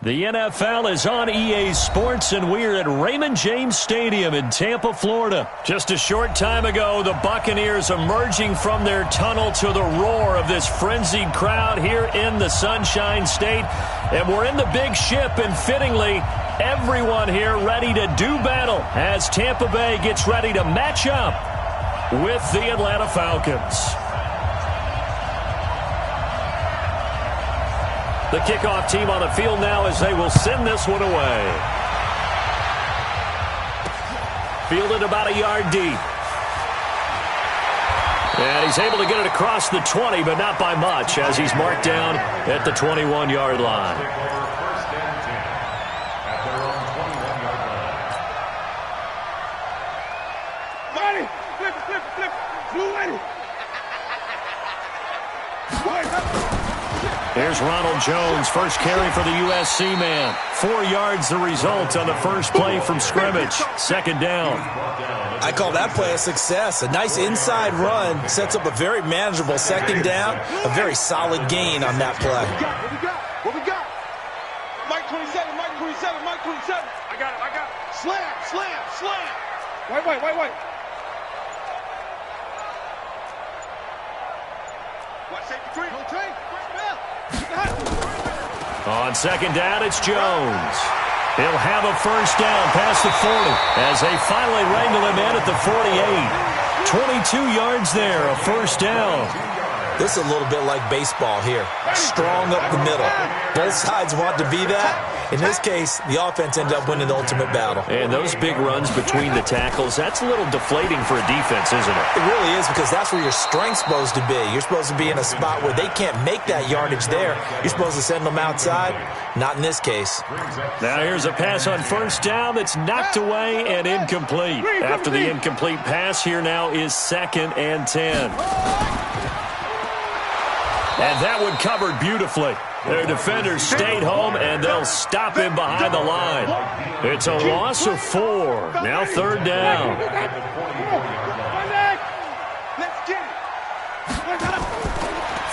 The NFL is on EA Sports, and we're at Raymond James Stadium in Tampa, Florida. Just a short time ago, the Buccaneers emerging from their tunnel to the roar of this frenzied crowd here in the Sunshine State. And we're in the big ship, and fittingly, everyone here ready to do battle as Tampa Bay gets ready to match up with the Atlanta Falcons. The kickoff team on the field now as they will send this one away. Fielded about a yard deep. And he's able to get it across the 20, but not by much, as he's marked down at the 21-yard line. Here's Ronald Jones, first carry for the USC man. 4 yards the result on the first play from scrimmage. Second down. I call that play a success. A nice inside run sets up a very manageable second down. A very solid gain on that play. What we got? Mike 27, Mike 27, Mike 27. I got it. Slam. Wait. What, safety three? On second down, it's Jones. He'll have a first down past the 40 as they finally wrangle him in at the 48. 22 yards there, a first down. This is a little bit like baseball here. Strong up the middle. Both sides want to be that. In this case, the offense ended up winning the ultimate battle. And those big runs between the tackles, that's a little deflating for a defense, isn't it? It really is, because that's where your strength's supposed to be. You're supposed to be in a spot where they can't make that yardage there. You're supposed to send them outside. Not in this case. Now here's a pass on first down that's knocked away and incomplete. After the incomplete pass, here now is 2nd and 10. And that one covered beautifully. Their defenders stayed home, and they'll stop him behind the line. It's a loss of 4. Now 3rd down.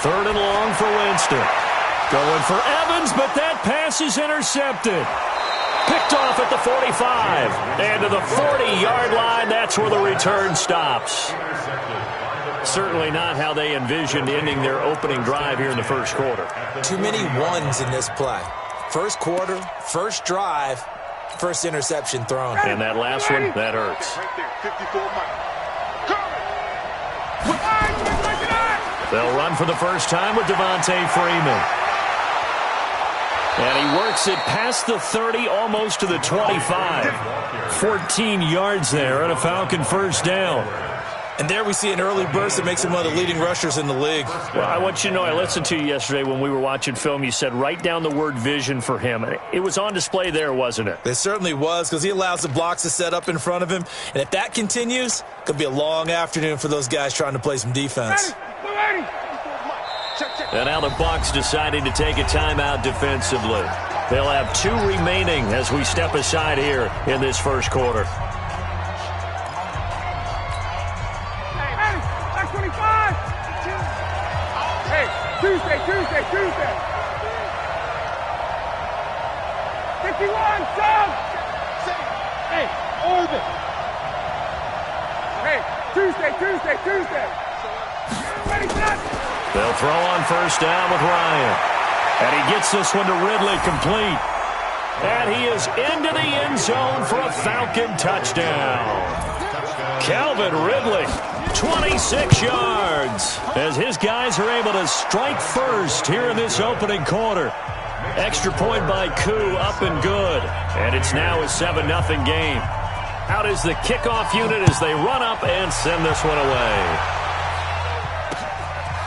3rd and long for Winston. Going for Evans, but that pass is intercepted. Picked off at the 45. And to the 40-yard line, that's where the return stops. Certainly not how they envisioned ending their opening drive here in the first quarter. Too many ones in this play. First quarter, first drive, first interception thrown. And that last one, that hurts. They'll run for the first time with Devontae Freeman. And he works it past the 30, almost to the 25. 14 yards there and a Falcon first down. And there we see an early burst that makes him one of the leading rushers in the league. Well, I want you to know, I listened to you yesterday when we were watching film. You said write down the word vision for him. It was on display there, wasn't it? It certainly was, because he allows the blocks to set up in front of him. And if that continues, it could be a long afternoon for those guys trying to play some defense. And now the Bucs deciding to take a timeout defensively. They'll have 2 remaining as we step aside here in this first quarter. Tuesday. 51, Tom! Hey, Orbit! Hey, Tuesday! Ready, set! They'll throw on first down with Ryan. And he gets this one to Ridley complete. And he is into the end zone for a Falcon touchdown. Calvin Ridley, 26 yards, as his guys are able to strike first here in this opening quarter. Extra point by Koo, up and good. And it's now a 7-0 game. Out is the kickoff unit as they run up and send this one away.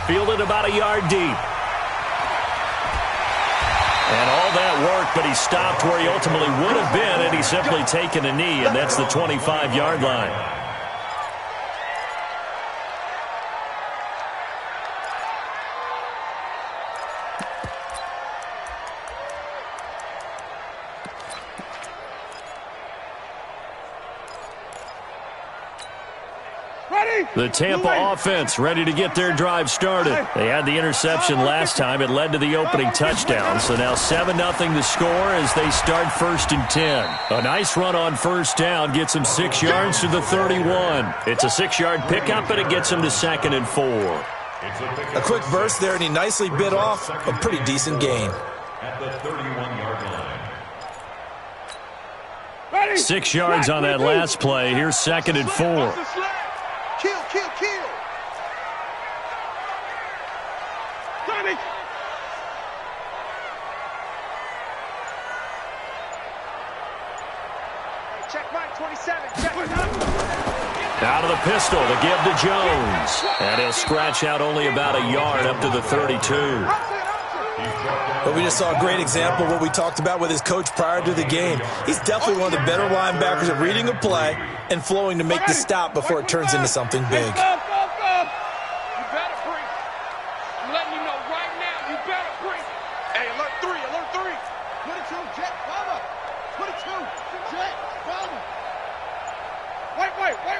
Fielded about a yard deep. And all that work, but he stopped where he ultimately would have been had he simply taken a knee, and that's the 25-yard line. Ready? The Tampa offense ready to get their drive started. They had the interception last time. It led to the opening touchdown. So now 7-0 the score as they start 1st and 10. A nice run on 1st down gets them 6 yards to the 31. It's a 6-yard pickup, and it gets them to 2nd and 4. A quick burst there, and he nicely bit off a pretty decent gain. At the 31-yard line. 6 yards on that last play. Here's 2nd and 4. Kill, kill, kill. Check Mike 27. Check. Out of the pistol to give to Jones. And he'll scratch out only about a yard up to the 32. But we just saw a great example of what we talked about with his coach prior to the game. He's definitely one of the better linebackers at reading a play and flowing to make the stop before it turns into something big. You better break. I'm letting you know right now, you better break. Hey, alert 3, alert 3. 22, Jet, follow. 22, Jet, follow. Wait. Where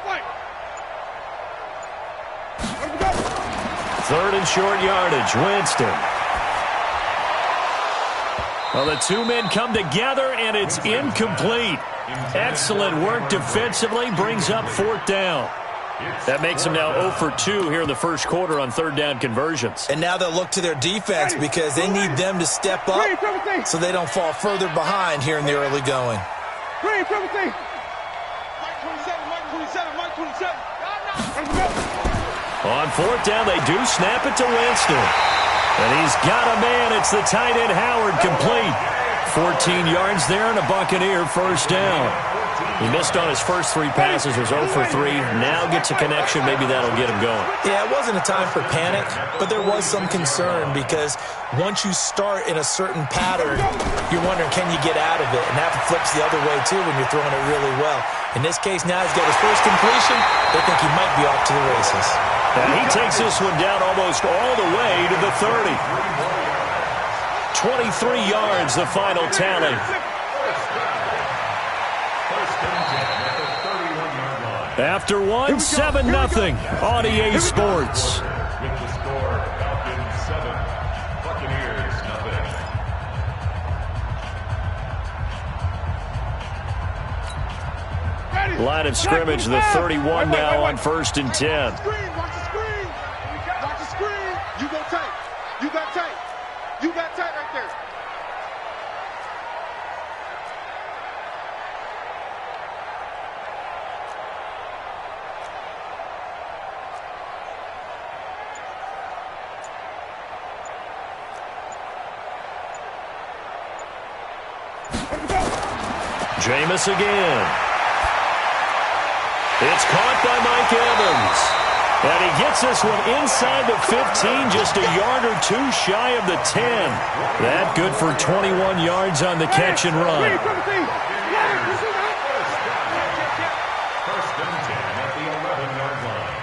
we go? 3rd and short yardage. Winston. Well, the two men come together, and it's incomplete. Excellent work defensively. Brings up 4th down. That makes them now 0 for 2 here in the first quarter on 3rd down conversions. And now they'll look to their defense because they need them to step up so they don't fall further behind here in the early going. Mike 27, Mike 27, Mike 27. On 4th down, they do snap it to Winston. And he's got a man. It's the tight end Howard, complete. 14 yards there and a Buccaneer 1st down. He missed on his first 3 passes, was 0 for 3. Now gets a connection. Maybe that'll get him going. Yeah, it wasn't a time for panic, but there was some concern because once you start in a certain pattern, you're wondering, can you get out of it? And that flips the other way, too, when you're throwing it really well. In this case, now he's got his first completion. They think he might be off to the races. And he takes this one down almost all the way to the 30. 23 yards, the final tally. After one, 7-0 on EA Sports. With the score, Falcons 7, Buccaneers nothing. Line of scrimmage, the 31 now on 1st and 10. Watch the screen. Watch the screen. You go tight. You got tight. You got tight right there. Jameis again. It's caught by Mike Evans. And he gets this one inside the 15, just a yard or 2 shy of the 10. That good for 21 yards on the catch and run. First and 10 at the 11-yard line.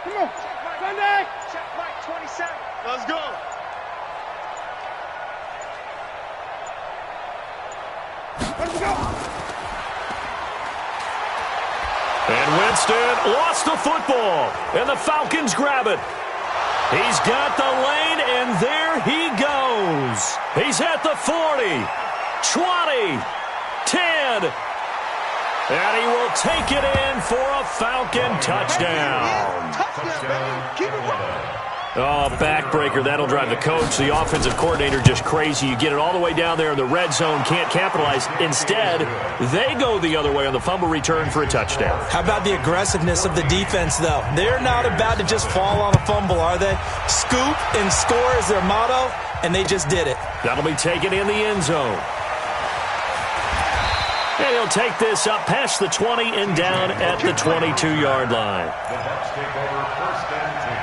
Come on. Sunday. Check Mike 27. Let's go. Let's go. And Winston lost the football, and the Falcons grab it. He's got the lane, and there he goes. He's at the 40, 20, 10, and he will take it in for a Falcon touchdown. Touchdown, keep it going. Oh, backbreaker. That'll drive the coach, the offensive coordinator, just crazy. You get it all the way down there in the red zone, can't capitalize. Instead, they go the other way on the fumble return for a touchdown. How about the aggressiveness of the defense, though? They're not about to just fall on a fumble, are they? Scoop and score is their motto, and they just did it. That'll be taken in the end zone. And he'll take this up past the 20 and down at the 22-yard line. The Bucs take over 1st and 10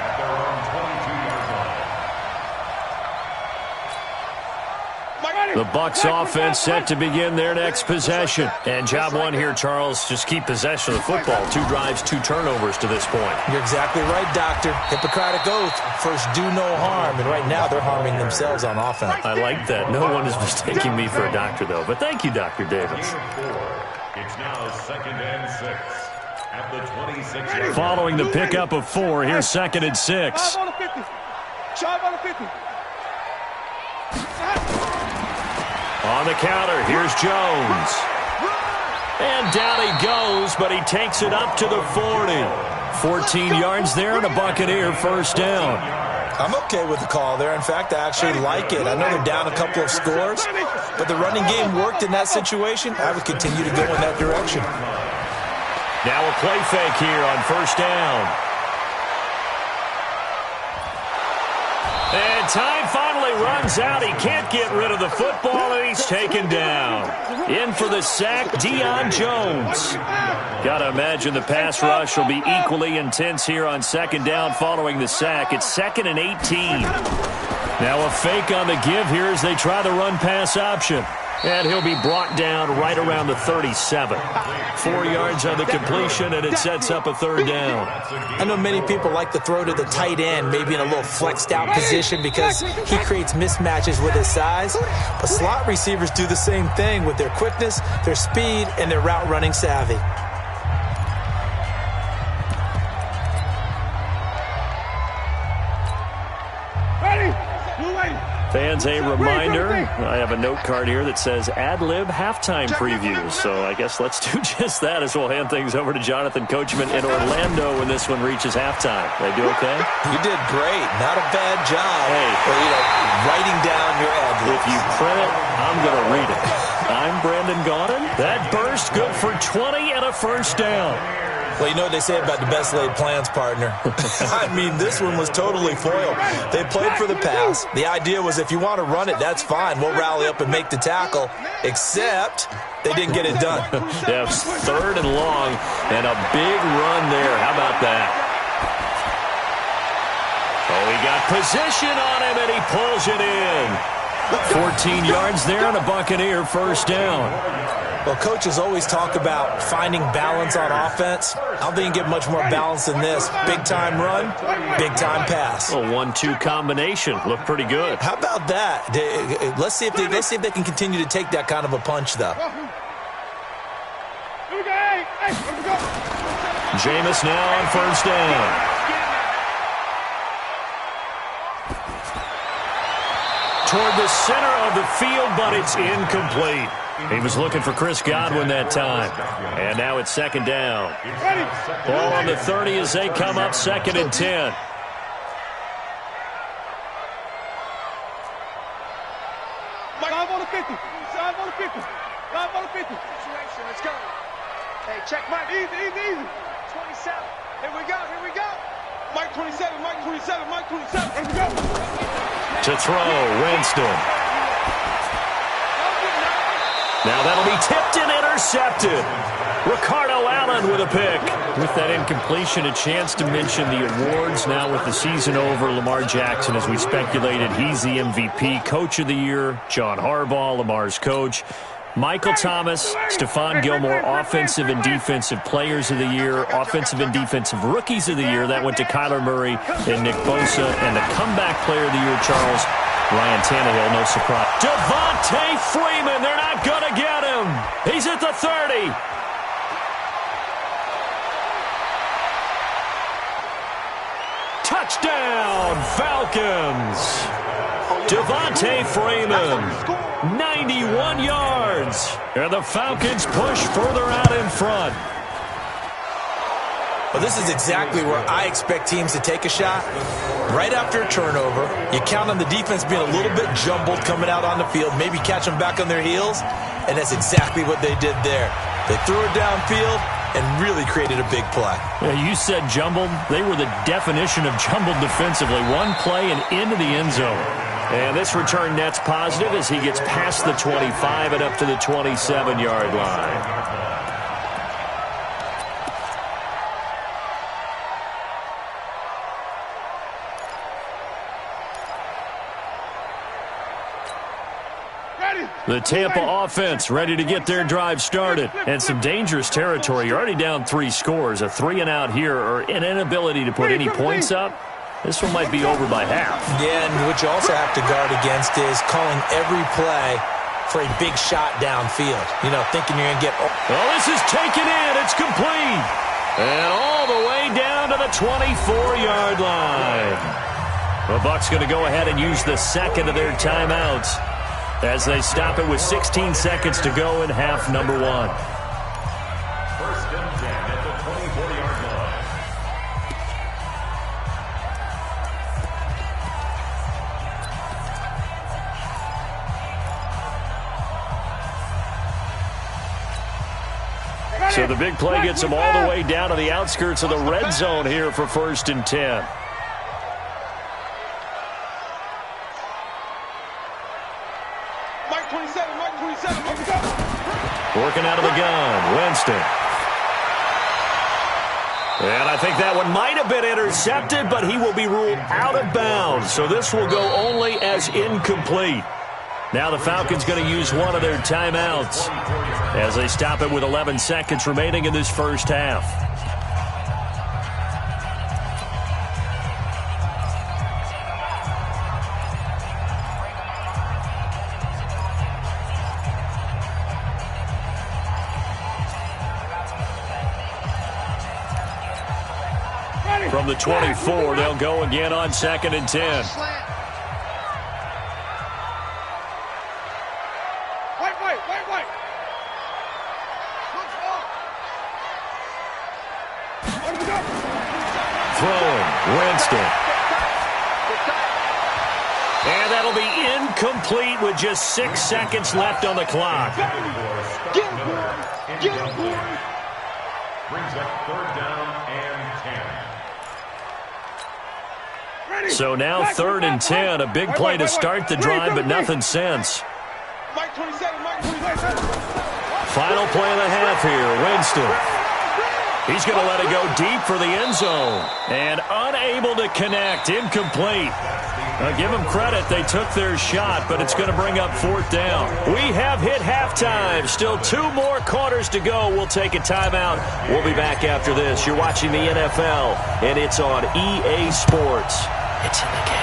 at their own 22-yard line. The Bucs offense set to begin their next possession. And job one here, Charles, just keep possession of the football. 2 drives, 2 turnovers to this point. You're exactly right, Doctor. Hippocratic oath. First, do no harm. And right now, they're harming themselves on offense. I like that. No one is mistaking me for a doctor, though. But thank you, Dr. Davis. Game 4. It's now 2nd and 6 at the 26-yard. Following the pickup of 4, here's 2nd and 6. 5 on the 50. 5 on the 50. On the counter, here's Jones. And down he goes, but he takes it up to the 40. 14 yards there and a Buccaneer first down. I'm okay with the call there. In fact, I actually like it. I know they're down a couple of scores, but the running game worked in that situation. I would continue to go in that direction. Now a play fake here on first down. And time finally runs out. He can't get rid of the football, and he's taken down. In for the sack, Deion Jones. Got to imagine the pass rush will be equally intense here on 2nd down following the sack. It's 2nd and 18. Now a fake on the give here as they try the run-pass option. And he'll be brought down right around the 37. 4 yards on the completion, and it sets up a 3rd down. I know many people like to throw to the tight end, maybe in a little flexed out position because he creates mismatches with his size. But slot receivers do the same thing with their quickness, their speed, and their route running savvy. Fans, a reminder, I have a note card here that says ad-lib halftime previews. So I guess let's do just that as we'll hand things over to Jonathan Coachman in Orlando when this one reaches halftime. They do okay? You did great. Not a bad job. Hey. Well, writing down your ad-libs. If you print it, I'm going to read it. I'm Brandon Gaudin. That burst good for 20 and a first down. Well, you know what they say about the best laid plans, partner. I mean, this one was totally foiled. They played for the pass. The idea was if you want to run it, that's fine. We'll rally up and make the tackle, except they didn't get it done. Yeah, 3rd and long, and a big run there. How about that? Oh, he got position on him, and he pulls it in. 14 yards there, and a Buccaneer first down. Well, coaches always talk about finding balance on offense. I don't think you get much more balance than this. Big-time run, big-time pass. A 1-2 combination. Looked pretty good. How about that? Let's see if they can continue to take that kind of a punch, though. Jameis now on first down. Toward the center of the field, but it's incomplete. He was looking for Chris Godwin that time. And now it's 2nd down. Ball on the 30 as they come up 2nd and 10. Mike, 5 on the 50. 5 on the 50. 5 on the 50. Situation, let's go. Hey, check Mike. Easy. 27. Here we go. Mike 27. Mike 27. Mike 27. Here we go. To throw, Winston. Now that'll be tipped and intercepted. Ricardo Allen with a pick. With that incompletion, a chance to mention the awards. Now with the season over, Lamar Jackson, as we speculated, he's the MVP, Coach of the Year. John Harbaugh, Lamar's coach. Michael Thomas, Stephon Gilmore, Offensive and Defensive Players of the Year, Offensive and Defensive Rookies of the Year. That went to Kyler Murray and Nick Bosa. And the Comeback Player of the Year, Charles, Ryan Tannehill, no surprise. Devontae Freeman, they're not going to get him. He's at the 30. Touchdown, Falcons. Devontae Freeman, 91 yards. And the Falcons push further out in front. Well, this is exactly where I expect teams to take a shot. Right after a turnover, you count on the defense being a little bit jumbled coming out on the field, maybe catch them back on their heels, and that's exactly what they did there. They threw it downfield and really created a big play. Yeah, you said jumbled. They were the definition of jumbled defensively. One play and into the end zone. And this return net's positive as he gets past the 25 and up to the 27-yard line. The Tampa offense ready to get their drive started. And some dangerous territory. You're already down 3 scores. A 3-and-out here or an inability to put any points up. This one might be over by half. Yeah, and what you also have to guard against is calling every play for a big shot downfield. You know, thinking you're going to get... Well, this is taken in. It's complete. And all the way down to the 24-yard line. The Bucs going to go ahead and use the second of their timeouts as they stop it with 16 seconds to go in half number one. First and 10 at the 24-yard line. So the big play gets them all the way down to the outskirts of the red zone here for first and 10. Mike 27, Mike 27, let's go. Working out of the gun, Winston. And I think that one might have been intercepted, but he will be ruled out of bounds. So this will go only as incomplete. Now the Falcons going to use one of their timeouts as they stop it with 11 seconds remaining in this first half. From the 24, they'll go again on second and 10. Wait. Throwing, Winston. And that'll be incomplete with just 6 seconds left on the clock. Get him, boy. Brings up third down and 10. So now third and 10, a big play to start the drive, but nothing since. Mike 27, Mike 27. Final play of the half here, Winston. He's going to let it go deep for the end zone. And unable to connect, incomplete. Now give them credit, they took their shot, but it's going to bring up fourth down. We have hit halftime. Still 2 more quarters to go. We'll take a timeout. We'll be back after this. You're watching the NFL, and it's on EA Sports. It's in the game.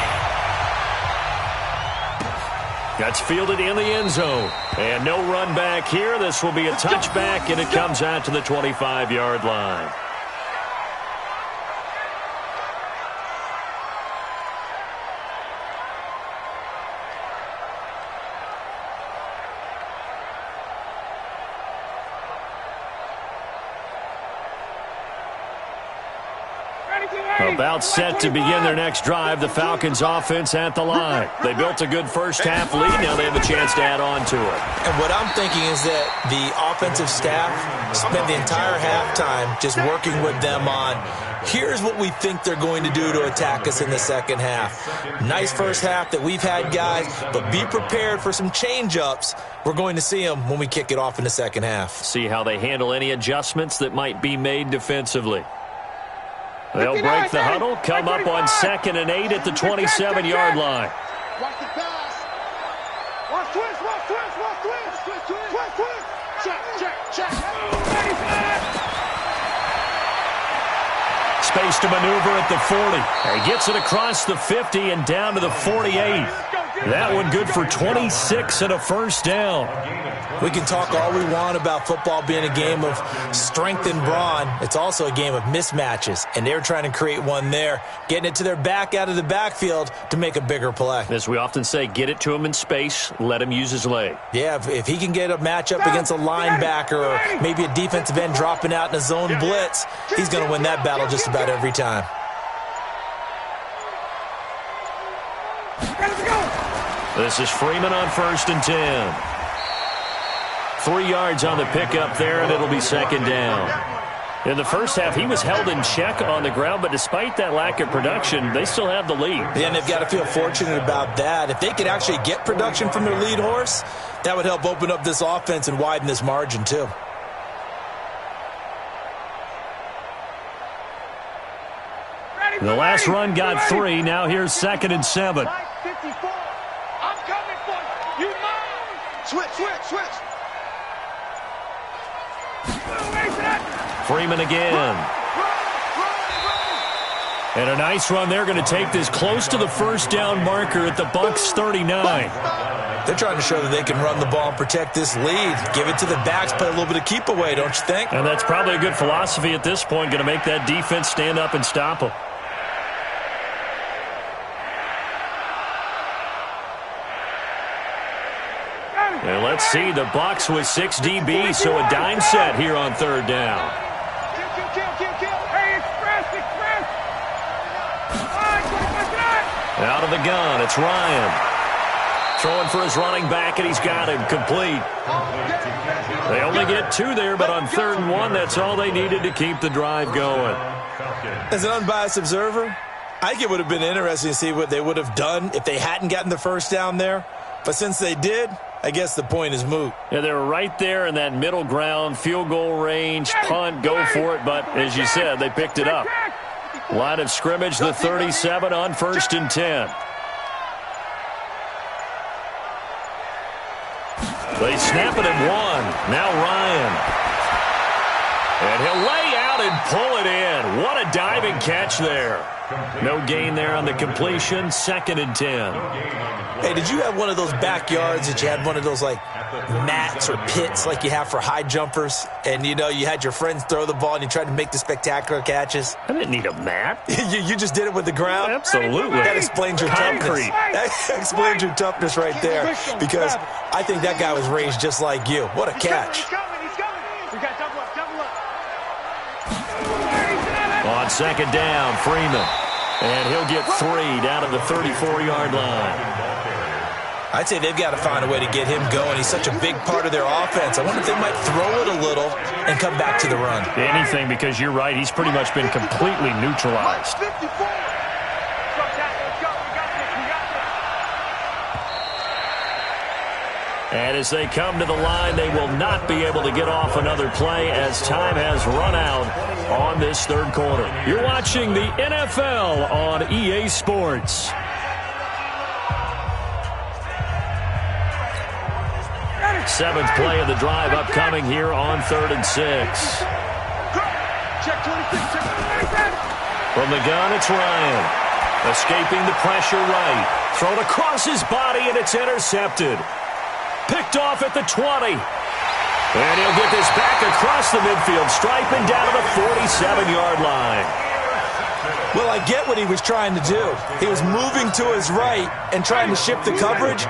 That's fielded in the end zone. And no run back here. This will be a touchback, and it comes out to the 25-yard line. About set to begin their next drive. The Falcons offense at the line. They built a good first half lead. Now they have a chance to add on to it. And what I'm thinking is that the offensive staff spent the entire halftime just working with them on, here's what we think they're going to do to attack us in the second half. Nice first half that we've had, guys, but be prepared for some change-ups. We're going to see them when we kick it off in the second half. See how they handle any adjustments that might be made defensively. They'll break the huddle, come up on 2nd and 8 at the 27-yard line. Watch the pass. Watch twist. Check. Space to maneuver at the 40. He gets it across the 50 and down to the 48. That one good for 26 and a first down. We can talk all we want about football being a game of strength and brawn. It's also a game of mismatches, and they're trying to create one there, getting it to their back out of the backfield to make a bigger play. As we often say, get it to him in space, let him use his leg. Yeah, if he can get a matchup against a linebacker or maybe a defensive end dropping out in a zone blitz, he's going to win that battle just about every time. This is Freeman on 1st and 10. 3 yards on the pickup there, and it'll be second down. In the first half, he was held in check on the ground, but despite that lack of production, they still have the lead. Yeah, and they've got to feel fortunate about that. If they could actually get production from their lead horse, that would help open up this offense and widen this margin, too. The last run got 3. Now here's 2nd and 7. 54. I'm coming for you. You mine. Switch. Freeman again. And a nice run. They're going to take this close to the first down marker at the Bucs 39. They're trying to show that they can run the ball and protect this lead. Give it to the backs, play a little bit of keep away, don't you think? And that's probably a good philosophy at this point, going to make that defense stand up and stop them. And let's see, the Bucs with 6 DBs, so a dime set here on third down. Hey, express. Out of the gun, it's Ryan. Throwing for his running back, and he's got him complete. They only get 2 there, but on 3rd and 1, that's all they needed to keep the drive going. As an unbiased observer, I think it would have been interesting to see what they would have done if they hadn't gotten the first down there. But since they did, I guess the point is moot. Yeah, they were right there in that middle ground, field goal range, punt, go for it. But as you said, they picked it up. Line of scrimmage, the 37 on 1st and 10. They snap it at 1. Now Ryan. And he'll lay out and pull it in. What a diving catch there. No gain there on the completion. 2nd and 10. Hey, did you have one of those backyards that you had one of those, like, mats or pits like you have for high jumpers? And, you know, you had your friends throw the ball and you tried to make the spectacular catches? I didn't need a mat. you just did it with the ground? Absolutely. That explains your toughness. That explains your toughness right there. Because I think that guy was raised just like you. What a catch. He's coming. We got double up. On 2nd down, Freeman. And he'll get 3 down to the 34-yard line. I'd say they've got to find a way to get him going. He's such a big part of their offense. I wonder if they might throw it a little and come back to the run. Anything, because you're right. He's pretty much been completely neutralized. 54. And as they come to the line, they will not be able to get off another play as time has run out on this 3rd quarter. You're watching the NFL on EA Sports. Seventh play of the drive upcoming here on 3rd and 6. Check 26. From the gun, it's Ryan. Escaping the pressure right. Thrown across his body, and it's intercepted. Picked off at the 20. And he'll get this back across the midfield stripe and down to the 47-yard line. Well, I get what he was trying to do. He was moving to his right and trying to shift the coverage,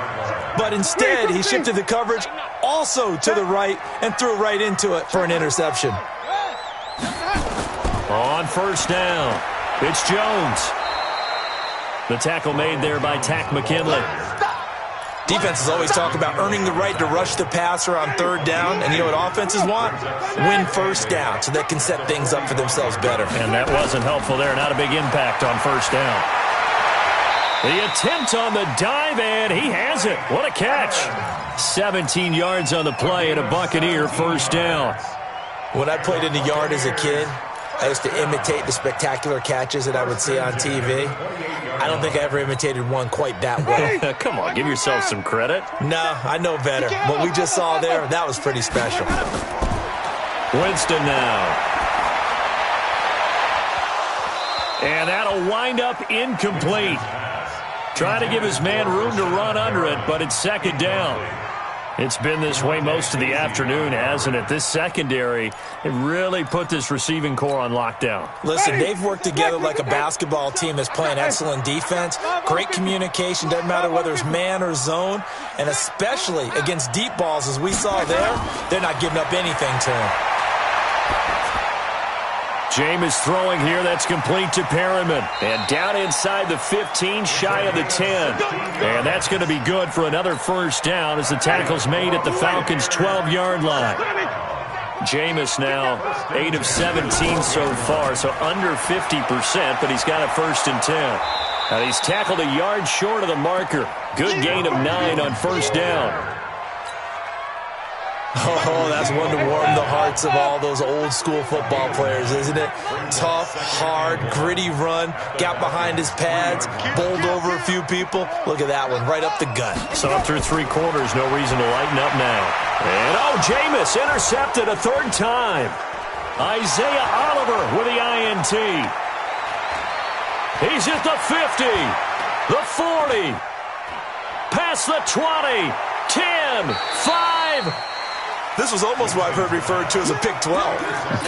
but instead he shifted the coverage also to the right and threw right into it for an interception. On 1st down, it's Jones. The tackle made there by Tack McKinley. Defenses always talk about earning the right to rush the passer on 3rd down, and you know what offenses want? Win 1st down so they can set things up for themselves better. And that wasn't helpful there. Not a big impact on 1st down. The attempt on the dive, and he has it. What a catch. 17 yards on the play and a Buccaneer 1st down. When I played in the yard as a kid, I used to imitate the spectacular catches that I would see on TV. I don't think I ever imitated one quite that well. Come on, give yourself some credit. No, I know better. What we just saw there, that was pretty special. Winston now. And that'll wind up incomplete. Trying to give his man room to run under it, but it's 2nd down. It's been this way most of the afternoon, hasn't it? This secondary, it really put this receiving core on lockdown. Listen, they've worked together like a basketball team that's playing excellent defense. Great communication, doesn't matter whether it's man or zone. And especially against deep balls, as we saw there, they're not giving up anything to him. Jameis throwing here. That's complete to Perriman. And down inside the 15, shy of the 10. And that's going to be good for another 1st down as the tackle's made at the Falcons' 12-yard line. Jameis now 8 of 17 so far, so under 50%, but he's got a 1st and 10. And he's tackled a yard short of the marker. Good gain of 9 on 1st down. Oh, that's one to warm the hearts of all those old-school football players, isn't it? Tough, hard, gritty run, got behind his pads, bowled over a few people. Look at that one, right up the gut. So up through 3 quarters, no reason to lighten up now. And, Jameis intercepted a 3rd time. Isaiah Oliver with the INT. He's at the 50, the 40. past the 20, 10, 5. This was almost what I've heard referred to as a pick 12.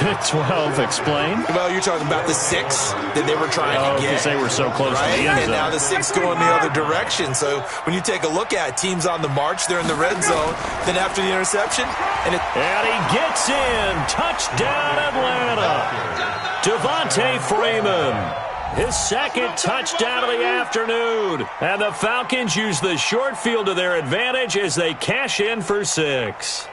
Pick 12, explain. Well, you're talking about the 6 that they were trying to get. Because they were so close right? to the end zone. And now the 6 going the other direction. So when you take a look at teams on the march, they're in the red zone. Then after the interception, and he gets in. Touchdown, Atlanta. Devontae Freeman. His second touchdown of the afternoon. And the Falcons use the short field to their advantage as they cash in for 6.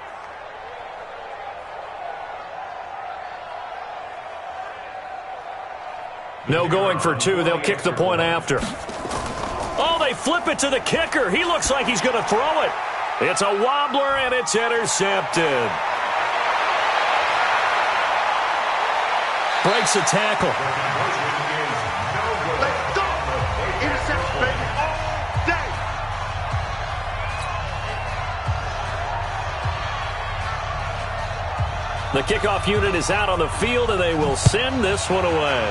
No going for 2. They'll kick the point after. Oh, they flip it to the kicker. He looks like he's going to throw it. It's a wobbler, and it's intercepted. Breaks the tackle. Let's go. Interception, baby, all day. The kickoff unit is out on the field, and they will send this one away.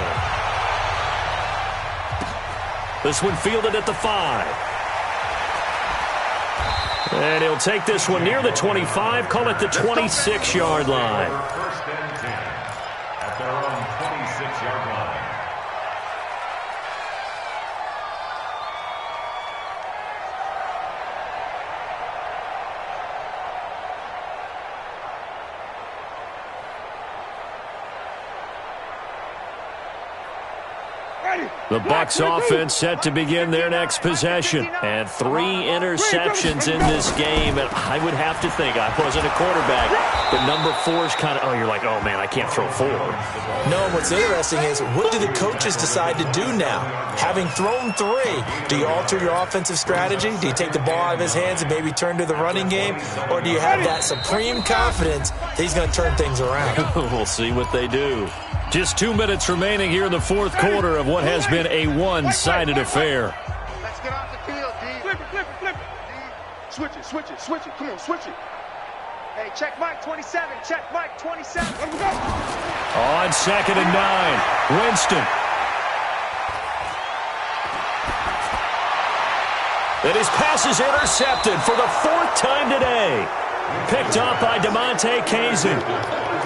This one fielded at the 5. And he'll take this one near the 25, call it the 26-yard line. First and 10 at their own 26-yard line. The Bucs offense set to begin their next possession. And 3 interceptions in this game. And I would have to think, I wasn't a quarterback, but number 4 is kind of, you're like, oh, man, I can't throw 4. no, what's interesting is what do the coaches decide to do now? Having thrown 3, do you alter your offensive strategy? Do you take the ball out of his hands and maybe turn to the running game? Or do you have that supreme confidence that he's going to turn things around? We'll see what they do. Just 2 minutes remaining here in the fourth quarter of what has been a one-sided affair. Let's get off the field, D. Flip it, flip it, flip it. D. Switch it, switch it, switch it. Come on, switch it. Hey, check Mike 27. Check Mike 27. Let him go. On 2nd and 9, Winston. And his pass is intercepted for the 4th time today. Picked up by DeMonte Kazin.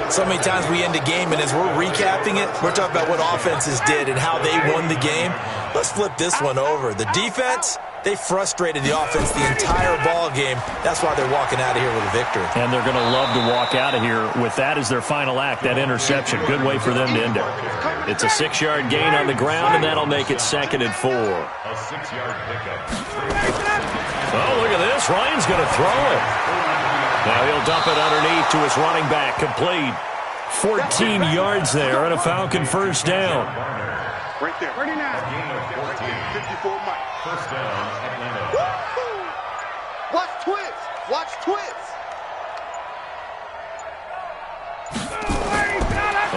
So many times we end a game, and as we're recapping it, we're talking about what offenses did and how they won the game. Let's flip this one over. The defense, they frustrated the offense the entire ball game. That's why they're walking out of here with a victory. And they're going to love to walk out of here with that as their final act, that interception. Good way for them to end it. It's a 6-yard gain on the ground, and that'll make it 2nd and 4. A 6-yard pickup. Oh, look at this. Ryan's going to throw it. Now he'll dump it underneath to his running back, complete. 14 yards there and a Falcon first down. Right there. 39. Gain of 14. 54 Mike. First down, Atlanta. Woo-hoo! Watch twist. Watch twist.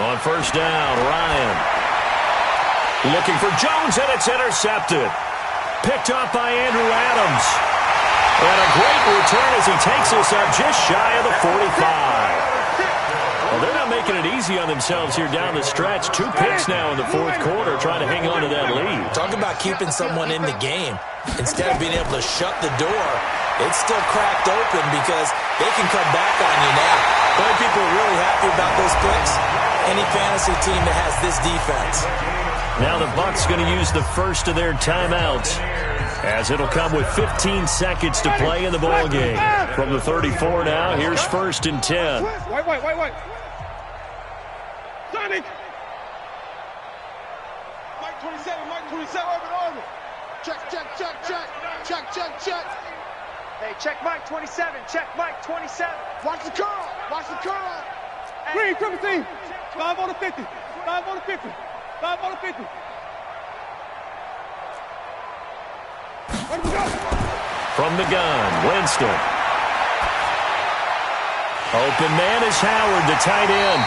On first down, Ryan. Looking for Jones, and it's intercepted. Picked up by Andrew Adams. And a great return as he takes us up just shy of the 45. Well, they're not making it easy on themselves here down the stretch. 2 picks now in the fourth quarter, trying to hang on to that lead. Talk about keeping someone in the game. Instead of being able to shut the door, it's still cracked open because they can come back on you now. The only people are really happy about those picks, any fantasy team that has this defense. Now the Bucs going to use the first of their timeouts, as it'll come with 15 seconds to play in the ball game. From the 34 now, here's 1st and 10. Wait. Sonic. Mike 27, open. Check. Hey, check Mike 27, check Mike 27. Watch the curl. Green, triple team. 5 on the 50. From the gun, Winston. Open man is Howard, the tight end.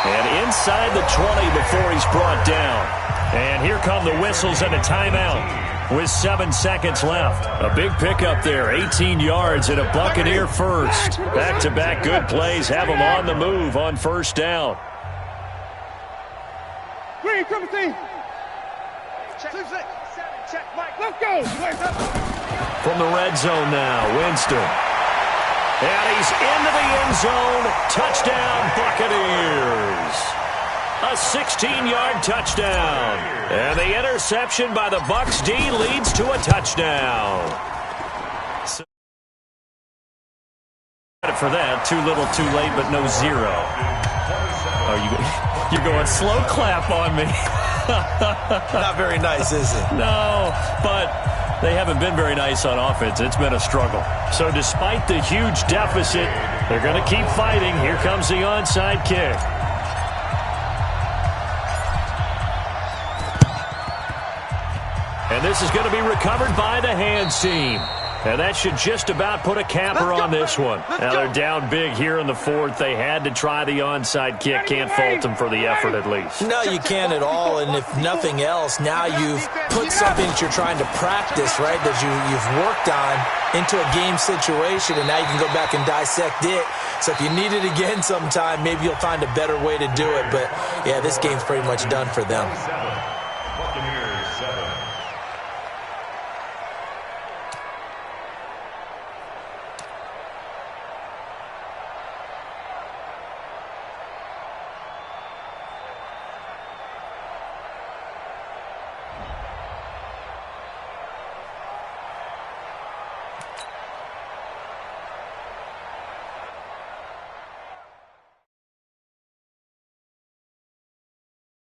And inside the 20 before he's brought down. And here come the whistles and a timeout with 7 seconds left. A big pickup there, 18 yards and a Buccaneer first. Back-to-back good plays have them on the move on first down. Green, triple team. Check Mike. Let's go. From the red zone now, Winston. And he's into the end zone. Touchdown, Buccaneers. A 16-yard touchdown. And the interception by the Bucs D leads to a touchdown. So, for that, too little, too late, but no zero. Oh, you're going slow clap on me. Not very nice, is it? No, but they haven't been very nice on offense. It's been a struggle. So despite the huge deficit, they're going to keep fighting. Here comes the onside kick. And this is going to be recovered by the hands team. And that should just about put a capper on this one. Now they're down big here in the fourth. They had to try the onside kick. Can't fault them for the effort at least. No, you can't at all. And if nothing else, now you've put something that you're trying to practice, right, that you've worked on into a game situation, and now you can go back and dissect it. So if you need it again sometime, maybe you'll find a better way to do it. But, yeah, this game's pretty much done for them.